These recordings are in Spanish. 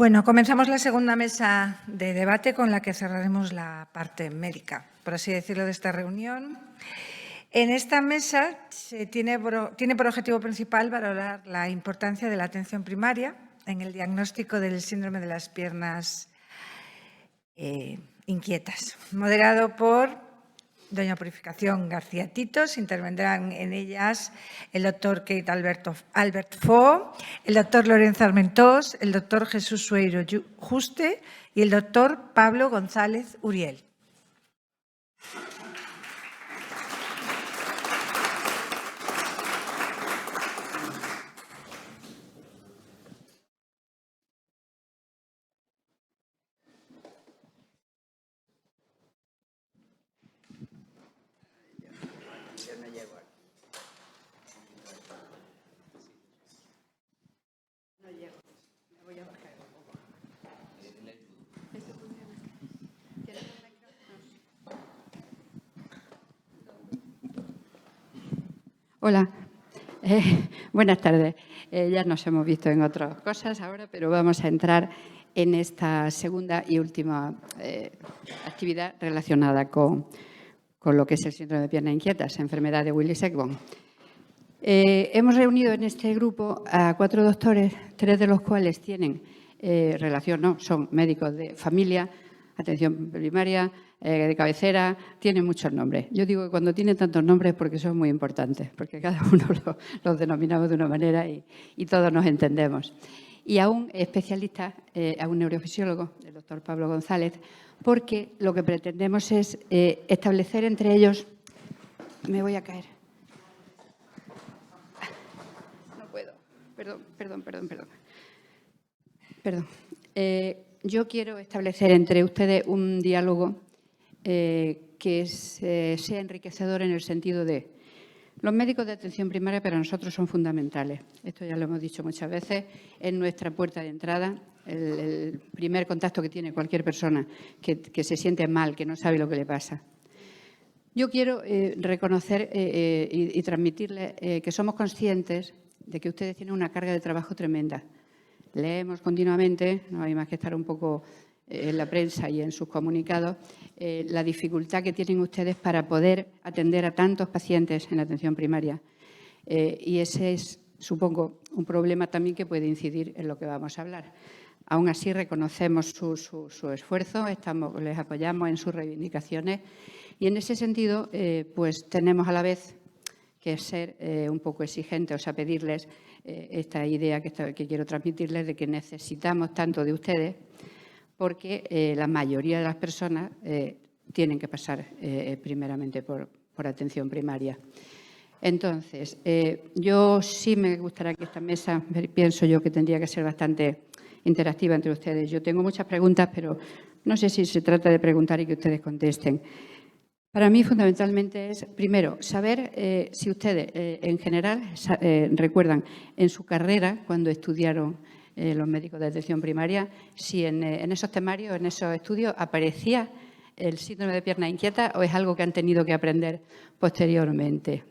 Bueno, comenzamos la segunda mesa de debate con la que cerraremos la parte médica, por así decirlo, de esta reunión. En esta mesa tiene por objetivo principal valorar la importancia de la atención primaria en el diagnóstico del síndrome de las piernas inquietas, moderado por doña Purificación García Titos. Intervendrán en ellas el doctor Kate Albert Fo, el doctor Lorenzo Armentós, el doctor Jesús Sueiro Juste y el doctor Pablo González Uriel. Hola, buenas tardes. Ya nos hemos visto en otras cosas ahora, pero vamos a entrar en esta segunda y última actividad relacionada con lo que es el síndrome de piernas inquietas, enfermedad de Willis-Egbon. Hemos reunido en este grupo a 4 doctores, 3 de los cuales tienen son médicos de familia, atención primaria, de cabecera, tienen muchos nombres. Yo digo que cuando tienen tantos nombres es porque son muy importantes, porque cada uno los denominamos de una manera y todos nos entendemos. Y a un especialista, a un neurofisiólogo, el doctor Pablo González, porque lo que pretendemos es establecer entre ellos... Me voy a caer. No puedo. Perdón. Yo quiero establecer entre ustedes un diálogo que sea enriquecedor en el sentido de los médicos de atención primaria para nosotros son fundamentales. Esto ya lo hemos dicho muchas veces, es nuestra puerta de entrada, el primer contacto que tiene cualquier persona que se siente mal, que no sabe lo que le pasa. Yo quiero reconocer y transmitirles que somos conscientes de que ustedes tienen una carga de trabajo tremenda. Leemos continuamente, no hay más que estar un poco en la prensa y en sus comunicados, la dificultad que tienen ustedes para poder atender a tantos pacientes en la atención primaria. Y ese es, supongo, un problema también que puede incidir en lo que vamos a hablar. Aún así, reconocemos su esfuerzo, les apoyamos en sus reivindicaciones y, en ese sentido, pues tenemos a la vez que ser un poco exigentes, o sea, pedirles esta idea que quiero transmitirles de que necesitamos tanto de ustedes porque la mayoría de las personas tienen que pasar primeramente por atención primaria. Entonces, yo sí me gustaría que esta mesa, pienso yo que tendría que ser bastante interactiva entre ustedes. Yo tengo muchas preguntas, pero no sé si se trata de preguntar y que ustedes contesten. Para mí, fundamentalmente, es, primero, saber si ustedes, en general, recuerdan en su carrera, cuando estudiaron los médicos de atención primaria, si en esos temarios, en esos estudios, aparecía el síndrome de pierna inquieta o es algo que han tenido que aprender posteriormente.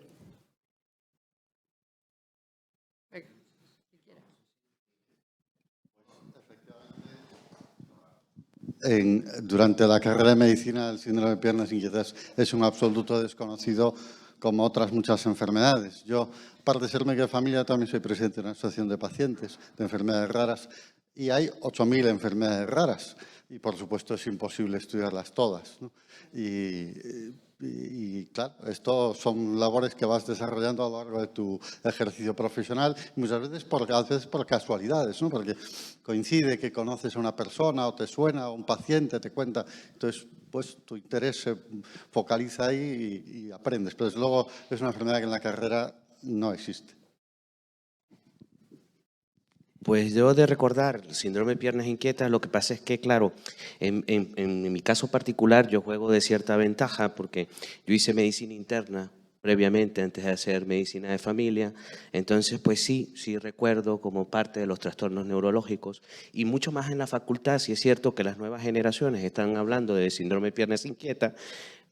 Durante la carrera de medicina, el síndrome de piernas inquietas es un absoluto desconocido, como otras muchas enfermedades. Yo, aparte de ser médico de familia, también soy presidente de una asociación de pacientes de enfermedades raras y hay 8.000 enfermedades raras y, por supuesto, es imposible estudiarlas todas, ¿no? Y claro, esto son labores que vas desarrollando a lo largo de tu ejercicio profesional, y muchas veces por casualidades, ¿no? Porque coincide que conoces a una persona o te suena, o un paciente te cuenta, entonces pues tu interés se focaliza ahí y aprendes. Pero desde luego es una enfermedad que en la carrera no existe. Pues debo de recordar, el síndrome de piernas inquietas, lo que pasa es que, claro, en mi caso particular yo juego de cierta ventaja porque yo hice medicina interna previamente antes de hacer medicina de familia, entonces pues sí recuerdo como parte de los trastornos neurológicos y mucho más en la facultad. Sí es cierto que las nuevas generaciones están hablando de síndrome de piernas inquietas,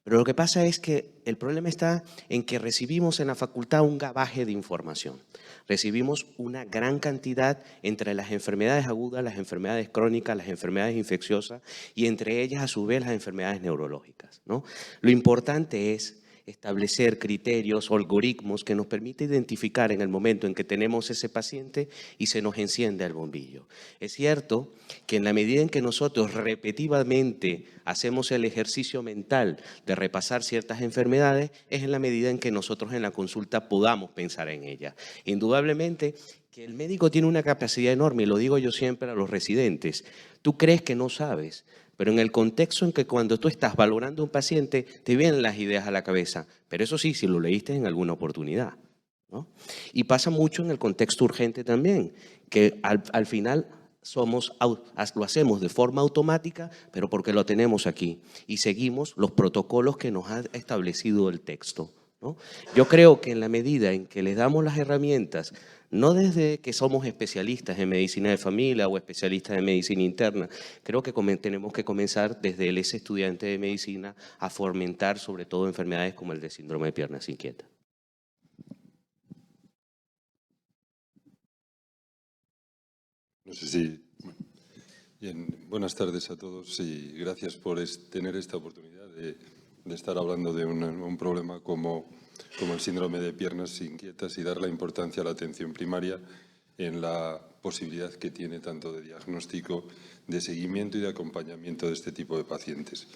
Pero lo que pasa es que el problema está en que recibimos en la facultad un gabaje de información. Recibimos una gran cantidad entre las enfermedades agudas, las enfermedades crónicas, las enfermedades infecciosas y entre ellas a su vez las enfermedades neurológicas, ¿no? Lo importante es establecer criterios o algoritmos que nos permiten identificar en el momento en que tenemos ese paciente y se nos enciende el bombillo. Es cierto que en la medida en que nosotros repetidamente hacemos el ejercicio mental de repasar ciertas enfermedades, es en la medida en que nosotros en la consulta podamos pensar en ellas. Indudablemente que el médico tiene una capacidad enorme, y lo digo yo siempre a los residentes. Tú crees que no sabes, pero en el contexto en que cuando tú estás valorando a un paciente, te vienen las ideas a la cabeza. Pero eso sí, si lo leíste en alguna oportunidad, ¿no? Y pasa mucho en el contexto urgente también, que al final lo hacemos de forma automática, pero porque lo tenemos aquí y seguimos los protocolos que nos ha establecido el texto, ¿no? Yo creo que en la medida en que les damos las herramientas, no desde que somos especialistas en medicina de familia o especialistas en medicina interna, creo que tenemos que comenzar desde ese estudiante de medicina a fomentar sobre todo enfermedades como el de síndrome de piernas inquietas. No sé si... Bien, buenas tardes a todos y gracias por tener esta oportunidad de estar hablando de un problema como el síndrome de piernas inquietas y dar la importancia a la atención primaria en la posibilidad que tiene tanto de diagnóstico, de seguimiento y de acompañamiento de este tipo de pacientes.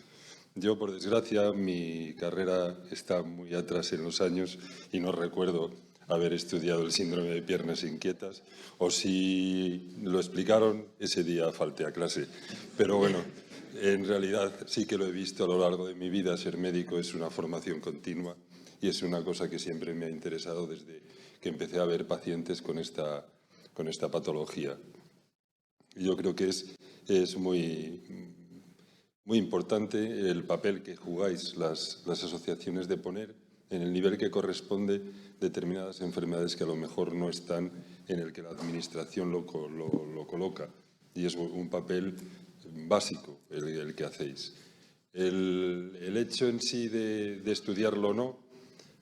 Yo, por desgracia, mi carrera está muy atrás en los años y no recuerdo haber estudiado el síndrome de piernas inquietas, o si lo explicaron, ese día falté a clase. Pero bueno, en realidad sí que lo he visto a lo largo de mi vida. Ser médico es una formación continua y es una cosa que siempre me ha interesado desde que empecé a ver pacientes con esta patología. Yo creo que es muy importante el papel que jugáis las asociaciones de poner en el nivel que corresponde determinadas enfermedades que a lo mejor no están en el que la administración lo coloca. Y es un papel básico el que hacéis. El hecho en sí de estudiarlo o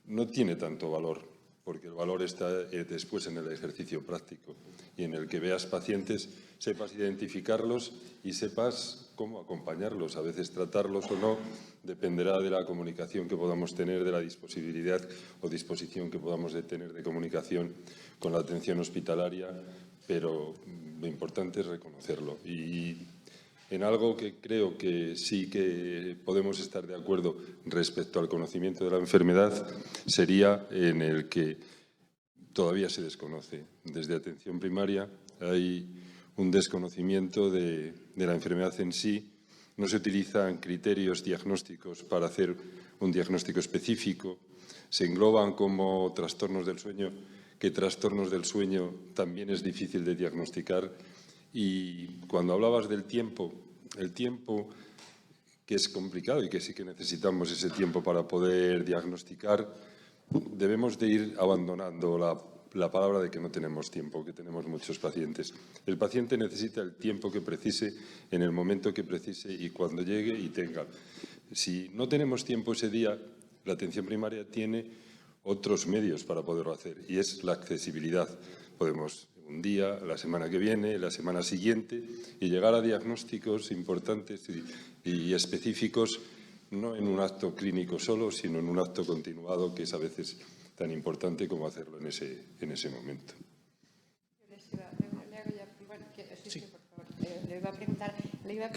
no tiene tanto valor, porque el valor está después en el ejercicio práctico y en el que veas pacientes, sepas identificarlos y sepas cómo acompañarlos. A veces tratarlos o no dependerá de la comunicación que podamos tener, de la disponibilidad o disposición que podamos tener de comunicación con la atención hospitalaria, pero lo importante es reconocerlo. Y en algo que creo que sí que podemos estar de acuerdo respecto al conocimiento de la enfermedad sería en el que todavía se desconoce. Desde atención primaria hay un desconocimiento de la enfermedad en sí. No se utilizan criterios diagnósticos para hacer un diagnóstico específico. Se engloban como trastornos del sueño, que trastornos del sueño también es difícil de diagnosticar. Y cuando hablabas del tiempo, el tiempo que es complicado y que sí que necesitamos ese tiempo para poder diagnosticar, debemos de ir abandonando la palabra de que no tenemos tiempo, que tenemos muchos pacientes. El paciente necesita el tiempo que precise, en el momento que precise y cuando llegue y tenga. Si no tenemos tiempo ese día, la atención primaria tiene otros medios para poderlo hacer y es la accesibilidad. Podemos un día, la semana que viene, la semana siguiente y llegar a diagnósticos importantes y específicos, no en un acto clínico solo, sino en un acto continuado, que es a veces tan importante como hacerlo en ese momento.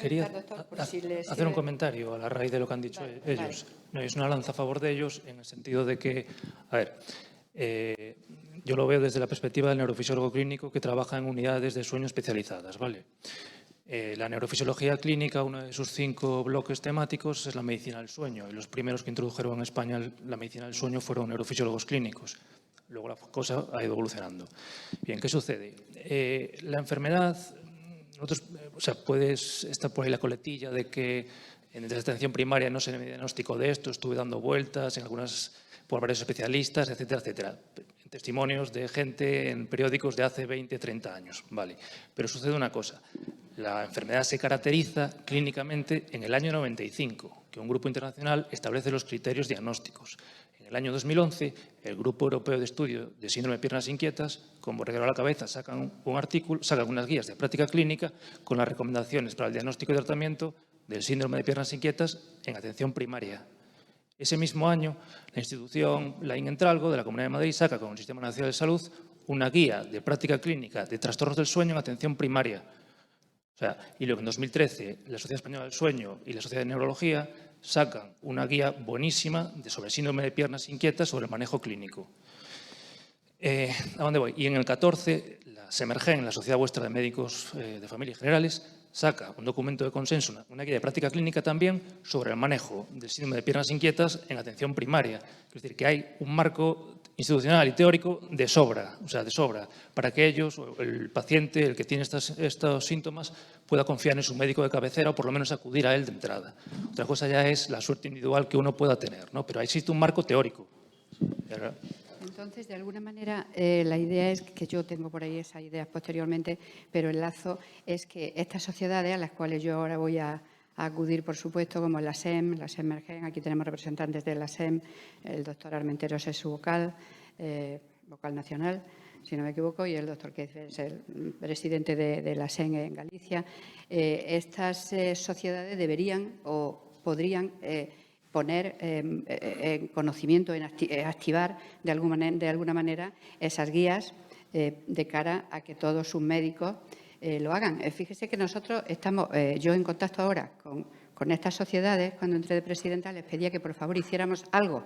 Quería hacer un comentario a la raíz de lo que han dicho ellos. No, es una lanza a favor de ellos en el sentido de que, a ver, yo lo veo desde la perspectiva del neurofisiólogo clínico que trabaja en unidades de sueño especializadas, ¿vale? La neurofisiología clínica, uno de sus 5 bloques temáticos es la medicina del sueño y los primeros que introdujeron en España la medicina del sueño fueron neurofisiólogos clínicos. Luego la cosa ha ido evolucionando. Bien, ¿qué sucede? La enfermedad, puedes estar por ahí la coletilla de que en la atención primaria no se me diagnosticó de esto, estuve dando vueltas por varios especialistas, etcétera, etcétera. Testimonios de gente en periódicos de hace 20, 30 años. Vale. Pero sucede una cosa. la enfermedad se caracteriza clínicamente en el año 95, que un grupo internacional establece los criterios diagnósticos. En el año 2011, el Grupo Europeo de Estudio de Síndrome de Piernas Inquietas, con Borrero a la cabeza, sacan un artículo, sacan unas guías de práctica clínica con las recomendaciones para el diagnóstico y tratamiento del síndrome de piernas inquietas en atención primaria. Ese mismo año, la institución Laín Entralgo de la Comunidad de Madrid saca con el Sistema Nacional de Salud una guía de práctica clínica de trastornos del sueño en atención primaria. O sea, y luego en 2013 la Sociedad Española del Sueño y la Sociedad de Neurología sacan una guía buenísima sobre síndrome de piernas inquietas sobre el manejo clínico. ¿A dónde voy? Y en el 14, la SEMERGEN, la Sociedad Vuestra de Médicos de Familia Generales, saca un documento de consenso, una guía de práctica clínica también sobre el manejo del síndrome de piernas inquietas en atención primaria. Es decir, que hay un marco institucional y teórico de sobra, para que ellos, el paciente, el que tiene estos síntomas, pueda confiar en su médico de cabecera o por lo menos acudir a él de entrada. Otra cosa ya es la suerte individual que uno pueda tener, ¿no? Pero existe un marco teórico. Entonces, de alguna manera, la idea es que yo tengo por ahí esas ideas posteriormente, pero el lazo es que estas sociedades a las cuales yo ahora voy a acudir, por supuesto, como la SEMERGEN, aquí tenemos representantes de la SEM, el doctor Armenteros es su vocal nacional, si no me equivoco, y el doctor que es el presidente de la SEM en Galicia. Estas sociedades deberían o podrían poner en conocimiento, activar de alguna manera esas guías de cara a que todos sus médicos lo hagan. Fíjese que nosotros estamos, yo en contacto ahora con estas sociedades, cuando entré de presidenta les pedía que por favor hiciéramos algo.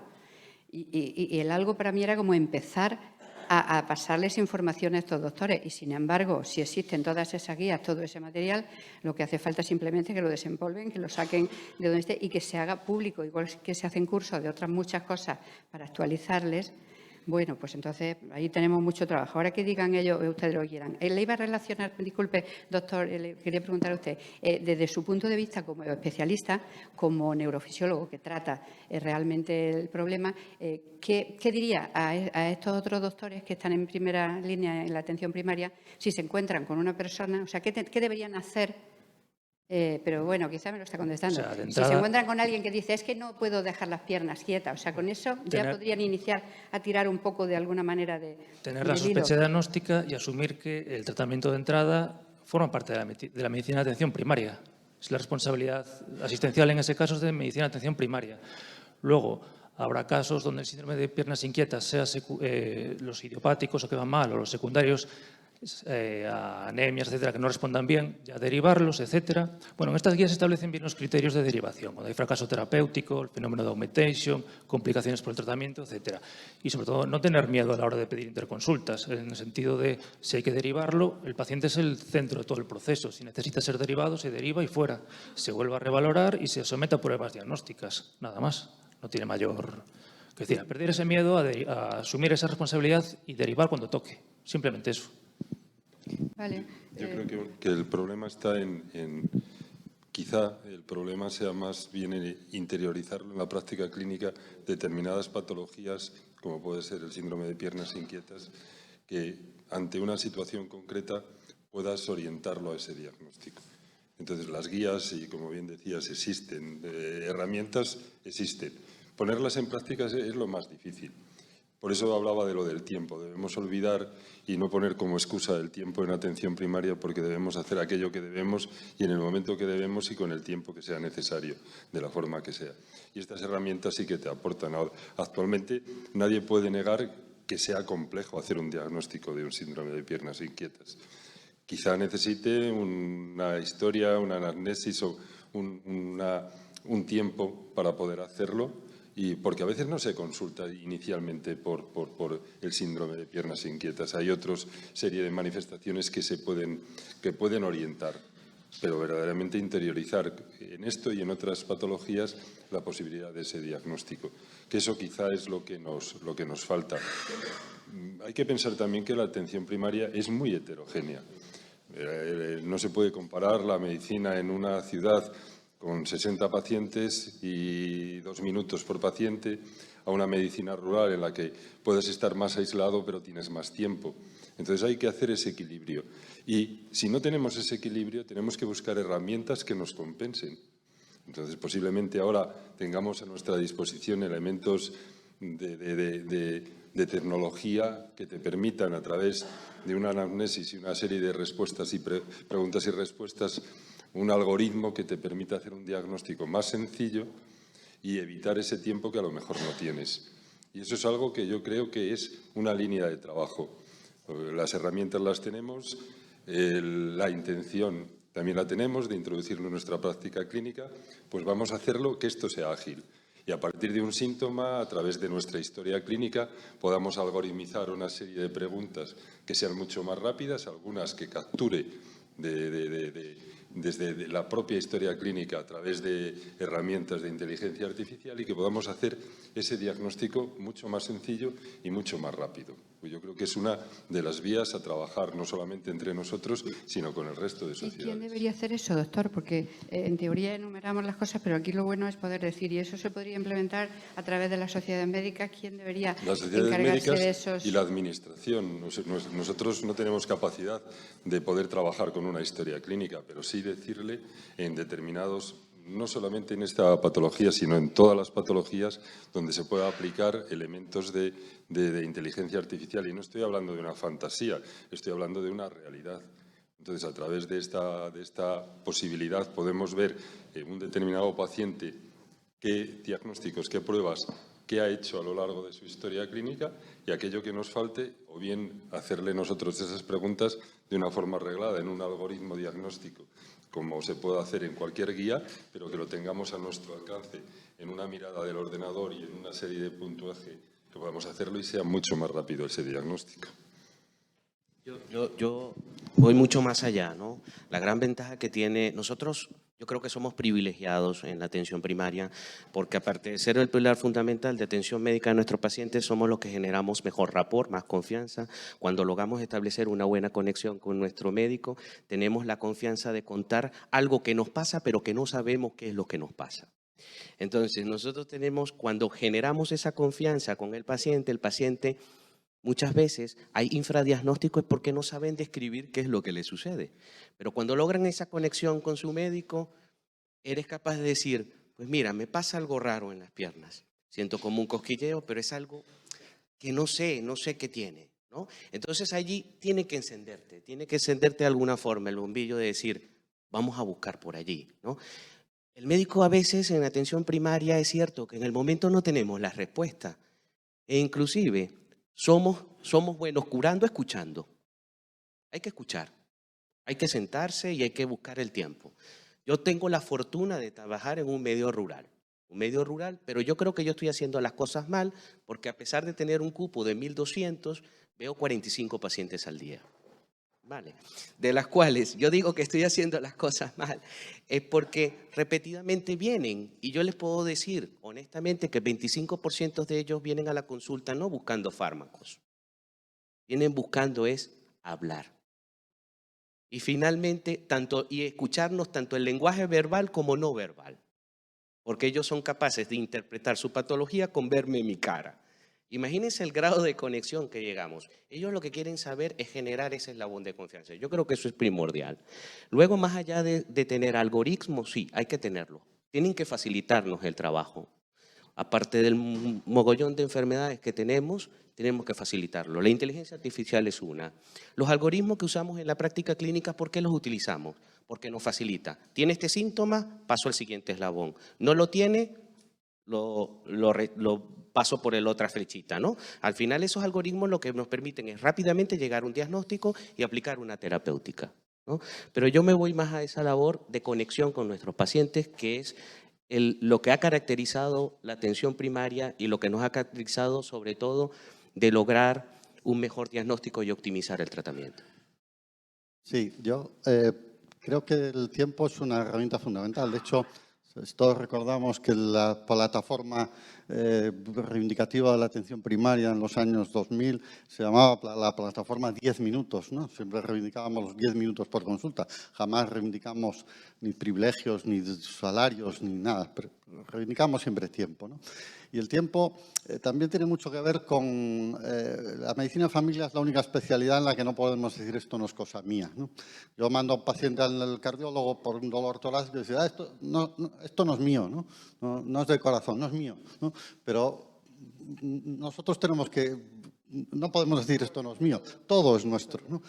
Y el algo para mí era como empezar a pasarles información a estos doctores. Y, sin embargo, si existen todas esas guías, todo ese material, lo que hace falta es simplemente que lo desempolven, que lo saquen de donde esté y que se haga público, igual que se hacen cursos de otras muchas cosas para actualizarles. Bueno, pues entonces ahí tenemos mucho trabajo. Ahora que digan ellos, ustedes lo quieran. Le iba a relacionar, disculpe, doctor, le quería preguntar a usted, desde su punto de vista como especialista, como neurofisiólogo que trata realmente el problema, ¿qué diría a estos otros doctores que están en primera línea en la atención primaria si se encuentran con una persona? O sea, ¿qué deberían hacer? Pero bueno, quizá me lo está contestando. O sea, de si entrada, se encuentran con alguien que dice, es que no puedo dejar las piernas quietas, o sea, con eso ya podrían iniciar a tirar un poco de alguna manera de tener la sospecha diagnóstica y asumir que el tratamiento de entrada forma parte de la medicina de atención primaria. Es la responsabilidad asistencial en ese caso es de medicina de atención primaria. Luego, habrá casos donde el síndrome de piernas inquietas, sea los idiopáticos o que van mal, o los secundarios, a anemias, etcétera, que no respondan bien, ya derivarlos, etcétera. Bueno, en estas guías se establecen bien los criterios de derivación, cuando hay fracaso terapéutico, el fenómeno de augmentation, complicaciones por el tratamiento, etcétera. Y sobre todo no tener miedo a la hora de pedir interconsultas, en el sentido de si hay que derivarlo, el paciente es el centro de todo el proceso. Si necesita ser derivado, se deriva y fuera. Se vuelve a revalorar y se somete a pruebas diagnósticas, nada más. No tiene mayor... Es decir, a perder ese miedo, a asumir esa responsabilidad y derivar cuando toque. Simplemente eso. Vale. Yo creo que el problema está quizá el problema sea más bien en interiorizarlo en la práctica clínica determinadas patologías, como puede ser el síndrome de piernas inquietas, que ante una situación concreta puedas orientarlo a ese diagnóstico. Entonces, las guías, y como bien decías, existen, herramientas existen. Ponerlas en práctica es lo más difícil. Por eso hablaba de lo del tiempo. Debemos olvidar y no poner como excusa el tiempo en atención primaria porque debemos hacer aquello que debemos y en el momento que debemos y con el tiempo que sea necesario, de la forma que sea. Y estas herramientas sí que te aportan. Actualmente nadie puede negar que sea complejo hacer un diagnóstico de un síndrome de piernas inquietas. Quizá necesite una historia, una anamnesis o un tiempo para poder hacerlo. Y porque a veces no se consulta inicialmente por el síndrome de piernas inquietas. Hay otra serie de manifestaciones que pueden orientar, pero verdaderamente interiorizar en esto y en otras patologías la posibilidad de ese diagnóstico. Que eso quizá es lo que nos falta. Hay que pensar también que la atención primaria es muy heterogénea. No se puede comparar la medicina en una ciudad con 60 pacientes y 2 minutos por paciente, a una medicina rural en la que puedes estar más aislado pero tienes más tiempo. Entonces hay que hacer ese equilibrio. Y si no tenemos ese equilibrio, tenemos que buscar herramientas que nos compensen. Entonces, posiblemente ahora tengamos a nuestra disposición elementos de tecnología que te permitan, a través de una anamnesis y una serie de respuestas y preguntas y respuestas, un algoritmo que te permita hacer un diagnóstico más sencillo y evitar ese tiempo que a lo mejor no tienes. Y eso es algo que yo creo que es una línea de trabajo. Las herramientas las tenemos, la intención también la tenemos de introducirlo en nuestra práctica clínica, pues vamos a hacerlo que esto sea ágil. Y a partir de un síntoma, a través de nuestra historia clínica, podamos algoritmizar una serie de preguntas que sean mucho más rápidas, algunas que capture desde la propia historia clínica a través de herramientas de inteligencia artificial y que podamos hacer ese diagnóstico mucho más sencillo y mucho más rápido. Yo creo que es una de las vías a trabajar no solamente entre nosotros, sino con el resto de sociedades. ¿Y quién debería hacer eso, doctor? Porque en teoría enumeramos las cosas, pero aquí lo bueno es poder decir, y eso se podría implementar a través de las sociedades médicas. ¿Quién debería encargarse de esos? Y la administración. Nosotros no tenemos capacidad de poder trabajar con una historia clínica, pero sí decirle en determinados, no solamente en esta patología, sino en todas las patologías donde se pueda aplicar elementos de inteligencia artificial. Y no estoy hablando de una fantasía, estoy hablando de una realidad. Entonces, a través de esta posibilidad podemos ver en un determinado paciente qué diagnósticos, qué pruebas, qué ha hecho a lo largo de su historia clínica y aquello que nos falte, o bien hacerle nosotros esas preguntas de una forma arreglada en un algoritmo diagnóstico, como se puede hacer en cualquier guía, pero que lo tengamos a nuestro alcance en una mirada del ordenador y en una serie de puntuaje que podamos hacerlo y sea mucho más rápido ese diagnóstico. Yo voy mucho más allá, ¿no? La gran ventaja que tiene nosotros, yo creo que somos privilegiados en la atención primaria, porque aparte de ser el pilar fundamental de atención médica de nuestros pacientes, somos los que generamos mejor rapport, más confianza. Cuando logramos establecer una buena conexión con nuestro médico, tenemos la confianza de contar algo que nos pasa, pero que no sabemos qué es lo que nos pasa. Entonces, nosotros tenemos, cuando generamos esa confianza con el paciente muchas veces hay infradiagnósticos porque no saben describir qué es lo que le sucede. Pero cuando logran esa conexión con su médico, eres capaz de decir, pues mira, me pasa algo raro en las piernas. Siento como un cosquilleo, pero es algo que no sé qué tiene, ¿no? Entonces allí tiene que encenderte de alguna forma el bombillo de decir, vamos a buscar por allí, ¿no? El médico a veces en atención primaria es cierto que en el momento no tenemos la respuesta e inclusive somos buenos curando, escuchando. Hay que escuchar, hay que sentarse y hay que buscar el tiempo. Yo tengo la fortuna de trabajar en un medio rural, pero yo creo que yo estoy haciendo las cosas mal porque a pesar de tener un cupo de 1.200, veo 45 pacientes al día. Vale, de las cuales yo digo que estoy haciendo las cosas mal, es porque repetidamente vienen y yo les puedo decir honestamente que 25% de ellos vienen a la consulta no buscando fármacos, vienen buscando es hablar. Y finalmente, escucharnos tanto el lenguaje verbal como no verbal, porque ellos son capaces de interpretar su patología con verme en mi cara. Imagínense el grado de conexión que llegamos. Ellos lo que quieren saber es generar ese eslabón de confianza. Yo creo que eso es primordial. Luego, más allá de tener algoritmos, sí, hay que tenerlo. Tienen que facilitarnos el trabajo. Aparte del mogollón de enfermedades que tenemos que facilitarlo. La inteligencia artificial es una. Los algoritmos que usamos en la práctica clínica, ¿por qué los utilizamos? Porque nos facilita. ¿Tiene este síntoma? Paso al siguiente eslabón. ¿No lo tiene? Lo paso por la otra flechita, ¿no? Al final esos algoritmos lo que nos permiten es rápidamente llegar a un diagnóstico y aplicar una terapéutica, ¿no? Pero yo me voy más a esa labor de conexión con nuestros pacientes, que es lo que ha caracterizado la atención primaria y lo que nos ha caracterizado sobre todo de lograr un mejor diagnóstico y optimizar el tratamiento. Sí, yo creo que el tiempo es una herramienta fundamental. De hecho, todos recordamos que la plataforma reivindicativa de la atención primaria en los años 2000 se llamaba la plataforma 10 minutos, ¿no? Siempre reivindicábamos los 10 minutos por consulta. Jamás reivindicamos ni privilegios, ni salarios, ni nada. reivindicamos siempre tiempo, ¿no? Y el tiempo también tiene mucho que ver con la medicina de familia. Es la única especialidad en la que no podemos decir esto no es cosa mía, ¿no? Yo mando a un paciente al cardiólogo por un dolor torácico y dice, esto no es mío, ¿no? No es del corazón, no es mío, ¿no? Pero nosotros tenemos que... No podemos decir esto no es mío, todo es nuestro, ¿no?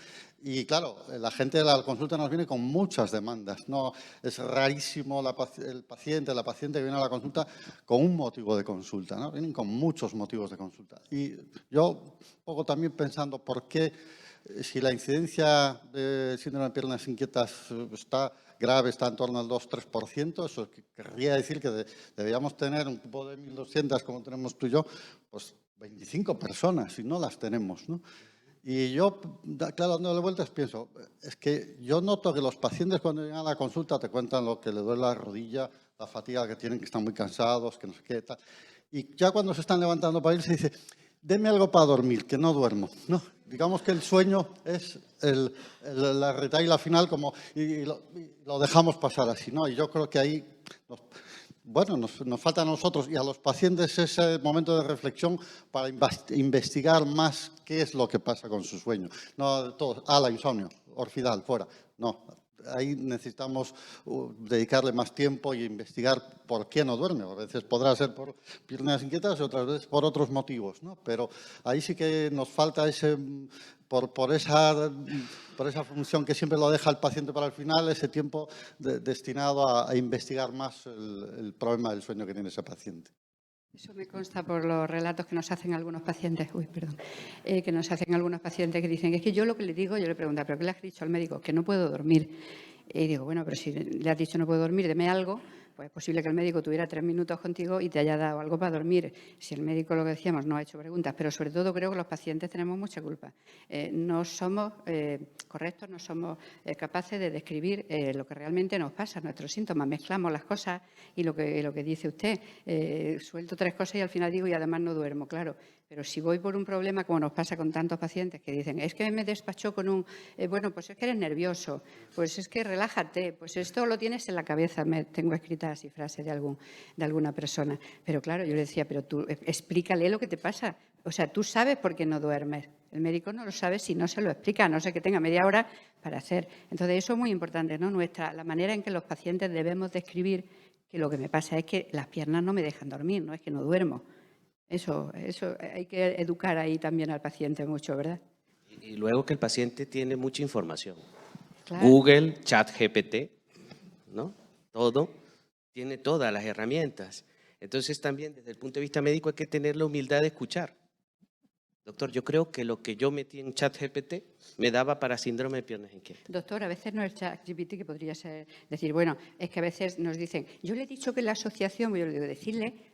Y claro, la gente de la consulta nos viene con muchas demandas, ¿no? Es rarísimo el paciente, la paciente que viene a la consulta con un motivo de consulta, ¿no? Vienen con muchos motivos de consulta. Y yo, un poco también pensando por qué, si la incidencia de síndrome de piernas inquietas está grave, está en torno al 2-3%, eso querría decir que deberíamos tener un grupo de 1.200 como tenemos tú y yo, pues 25 personas y no las tenemos, ¿no? Y yo, claro, dándole vueltas, pienso, es que yo noto que los pacientes cuando llegan a la consulta te cuentan lo que le duele la rodilla, la fatiga que tienen, que están muy cansados, que no sé qué, tal. Y ya cuando se están levantando para ir, se dice, deme algo para dormir, que no duermo, ¿no? Digamos que el sueño es la retahíla final y lo dejamos pasar así, ¿no? Y yo creo que ahí... nos falta a nosotros y a los pacientes ese momento de reflexión para investigar más qué es lo que pasa con su sueño. No todo, la insomnio, Orfidal, fuera. No, ahí necesitamos dedicarle más tiempo y investigar por qué no duerme. A veces podrá ser por piernas inquietas y otras veces por otros motivos, ¿no? Pero ahí sí que nos falta ese... Por esa función que siempre lo deja el paciente para el final, ese tiempo destinado a investigar más el problema del sueño que tiene ese paciente. Eso me consta por los relatos que nos hacen algunos pacientes, que nos hacen algunos pacientes que dicen, es que yo lo que le digo, yo le pregunto, ¿pero qué le has dicho al médico? Que no puedo dormir. Y digo, bueno, pero si le has dicho no puedo dormir, deme algo. Pues es posible que el médico tuviera 3 minutos contigo y te haya dado algo para dormir. Si el médico, lo que decíamos, no ha hecho preguntas, pero sobre todo creo que los pacientes tenemos mucha culpa. No somos correctos, no somos capaces de describir lo que realmente nos pasa, nuestros síntomas. Mezclamos las cosas y lo que dice usted. Suelto 3 cosas y al final digo, y además no duermo, claro. Pero si voy por un problema, como nos pasa con tantos pacientes que dicen, es que me despachó con un... bueno, pues es que eres nervioso, pues es que relájate, pues esto lo tienes en la cabeza. Me tengo escrita así frase de alguna persona. Pero claro, yo le decía, pero tú explícale lo que te pasa. O sea, tú sabes por qué no duermes. El médico no lo sabe si no se lo explica, a no ser que tenga media hora para hacer. Entonces, eso es muy importante, ¿no? La manera en que los pacientes debemos describir que lo que me pasa es que las piernas no me dejan dormir, no es que no duermo. Eso hay que educar ahí también al paciente mucho, ¿verdad? Y luego que el paciente tiene mucha información. Claro. Google, ChatGPT, ¿no? Todo, tiene todas las herramientas. Entonces también desde el punto de vista médico hay que tener la humildad de escuchar. Doctor, yo creo que lo que yo metí en ChatGPT me daba para síndrome de piernas inquietas. Doctor, a veces no es ChatGPT, que podría ser decir, bueno, es que a veces nos dicen, yo le he dicho que la asociación, yo le digo,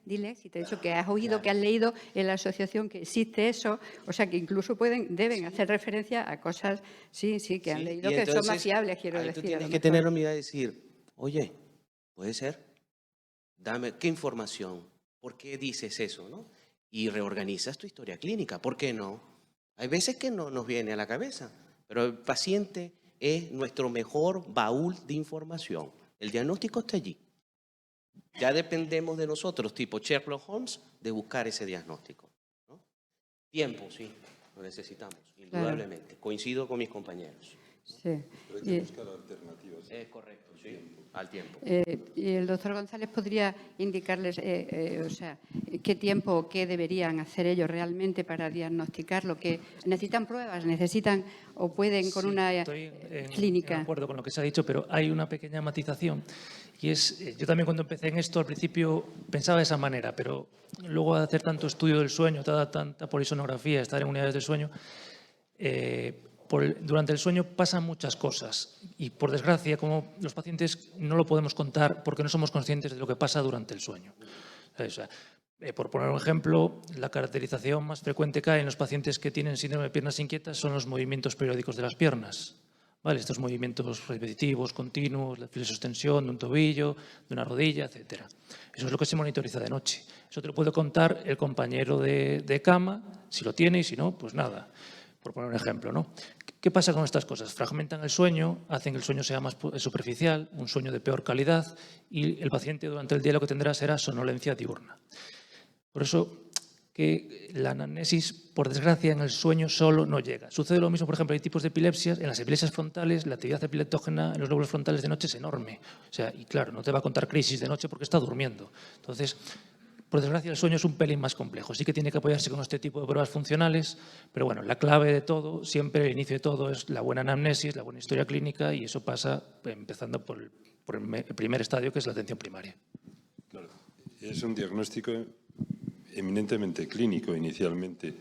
dile, si te he dicho que has oído, claro, que has leído en la asociación que existe eso, o sea, que incluso deben hacer referencia a cosas, que han leído, que son más fiables, quiero decir. Tú tienes que tener la humildad de decir, oye, puede ser, dame, ¿qué información? ¿Por qué dices eso, no? Y reorganizas tu historia clínica. ¿Por qué no? Hay veces que no nos viene a la cabeza, pero el paciente es nuestro mejor baúl de información. El diagnóstico está allí. Ya dependemos de nosotros, tipo Sherlock Holmes, de buscar ese diagnóstico, ¿no? Tiempo, sí, lo necesitamos, indudablemente. Claro. Coincido con mis compañeros. Sí. Pero hay que buscar alternativas. Es correcto, sí, al tiempo. Y el doctor González podría indicarles, qué tiempo, qué deberían hacer ellos realmente para diagnosticar lo que necesitan pruebas, necesitan o pueden con una clínica. Estoy de acuerdo con lo que se ha dicho, pero hay una pequeña matización. Y es, yo también cuando empecé en esto al principio pensaba de esa manera, pero luego de hacer tanto estudio del sueño, tanta polisonografía, estar en unidades del sueño, durante el sueño pasan muchas cosas y, por desgracia, como los pacientes no lo podemos contar porque no somos conscientes de lo que pasa durante el sueño. O sea, por poner un ejemplo, la caracterización más frecuente que hay en los pacientes que tienen síndrome de piernas inquietas son los movimientos periódicos de las piernas. ¿Vale? Estos movimientos repetitivos, continuos, la flexión-extensión de un tobillo, de una rodilla, etc. Eso es lo que se monitoriza de noche. Eso te lo puede contar el compañero de cama, si lo tiene, y si no, pues nada. por poner un ejemplo, ¿no? ¿Qué pasa con estas cosas? Fragmentan el sueño, hacen que el sueño sea más superficial, un sueño de peor calidad, y el paciente durante el día lo que tendrá será somnolencia diurna. Por eso que la anamnesis, por desgracia, en el sueño solo no llega. Sucede lo mismo, por ejemplo, hay tipos de epilepsias. En las epilepsias frontales, la actividad epileptógena en los lóbulos frontales de noche es enorme. O sea, y claro, no te va a contar crisis de noche porque está durmiendo. Entonces, por desgracia, el sueño es un pelín más complejo. Sí que tiene que apoyarse con este tipo de pruebas funcionales, pero bueno, la clave de todo, siempre el inicio de todo es la buena anamnesis, la buena historia clínica, y eso pasa empezando por el primer estadio, que es la atención primaria. Claro. Es un diagnóstico eminentemente clínico inicialmente.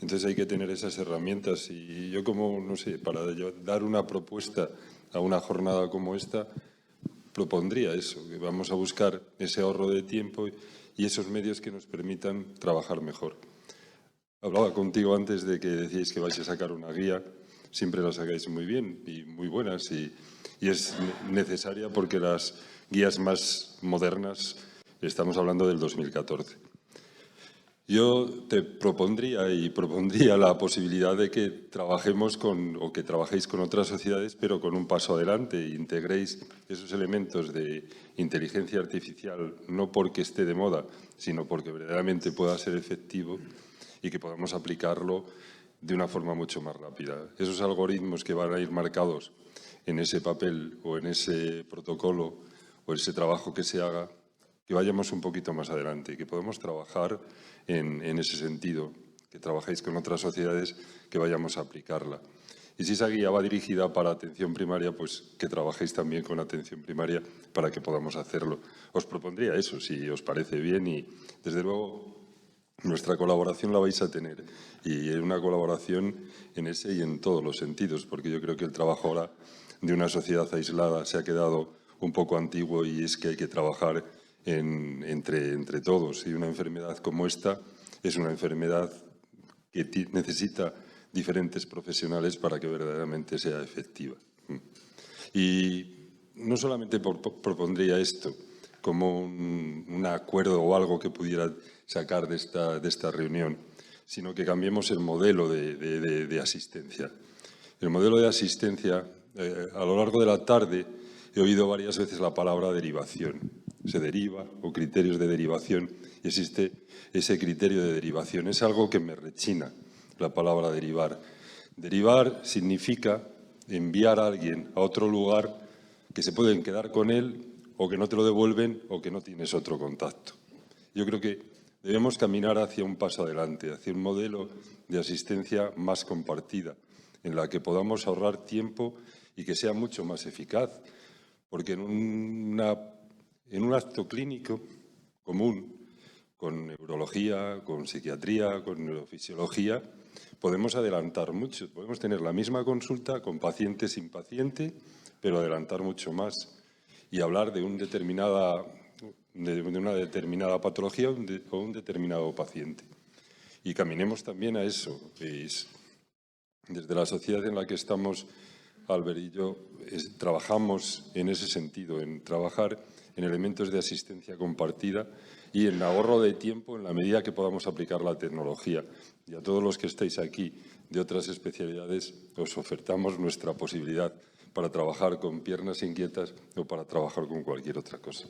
Entonces hay que tener esas herramientas y yo como, no sé, para dar una propuesta a una jornada como esta, propondría eso, que vamos a buscar ese ahorro de tiempo y esos medios que nos permitan trabajar mejor. Hablaba contigo antes de que decíais que vais a sacar una guía, siempre la sacáis muy bien y muy buenas y es necesaria porque las guías más modernas, estamos hablando del 2014. Yo te propondría la posibilidad de que trabajemos o que trabajéis con otras sociedades, pero con un paso adelante e integréis esos elementos de inteligencia artificial, no porque esté de moda, sino porque verdaderamente pueda ser efectivo y que podamos aplicarlo de una forma mucho más rápida. Esos algoritmos que van a ir marcados en ese papel o en ese protocolo o ese trabajo que se haga, que vayamos un poquito más adelante, que podamos trabajar en ese sentido, que trabajéis con otras sociedades, que vayamos a aplicarla. Y si esa guía va dirigida para atención primaria, pues que trabajéis también con atención primaria para que podamos hacerlo. Os propondría eso, si os parece bien, y desde luego nuestra colaboración la vais a tener. Y una colaboración en ese y en todos los sentidos, porque yo creo que el trabajo ahora de una sociedad aislada se ha quedado un poco antiguo y es que hay que trabajar entre todos. Y una enfermedad como esta es una enfermedad que necesita diferentes profesionales para que verdaderamente sea efectiva. Y no solamente propondría esto como un acuerdo o algo que pudiera sacar de esta reunión, sino que cambiemos el modelo de asistencia. El modelo de asistencia, a lo largo de la tarde, he oído varias veces la palabra derivación. Se deriva, o criterios de derivación, y existe ese criterio de derivación. Es algo que me rechina, la palabra derivar. Derivar significa enviar a alguien a otro lugar que se pueden quedar con él o que no te lo devuelven o que no tienes otro contacto. Yo creo que debemos caminar hacia un paso adelante, hacia un modelo de asistencia más compartida, en la que podamos ahorrar tiempo y que sea mucho más eficaz. Porque en un acto clínico común, con neurología, con psiquiatría, con neurofisiología, podemos adelantar mucho. Podemos tener la misma consulta con paciente sin paciente, pero adelantar mucho más y hablar de una determinada patología o un determinado paciente. Y caminemos también a eso. Desde la sociedad en la que estamos, Albert y yo, trabajamos en ese sentido, en trabajar en elementos de asistencia compartida y en ahorro de tiempo en la medida que podamos aplicar la tecnología. Y a todos los que estáis aquí de otras especialidades, os ofertamos nuestra posibilidad para trabajar con piernas inquietas o para trabajar con cualquier otra cosa.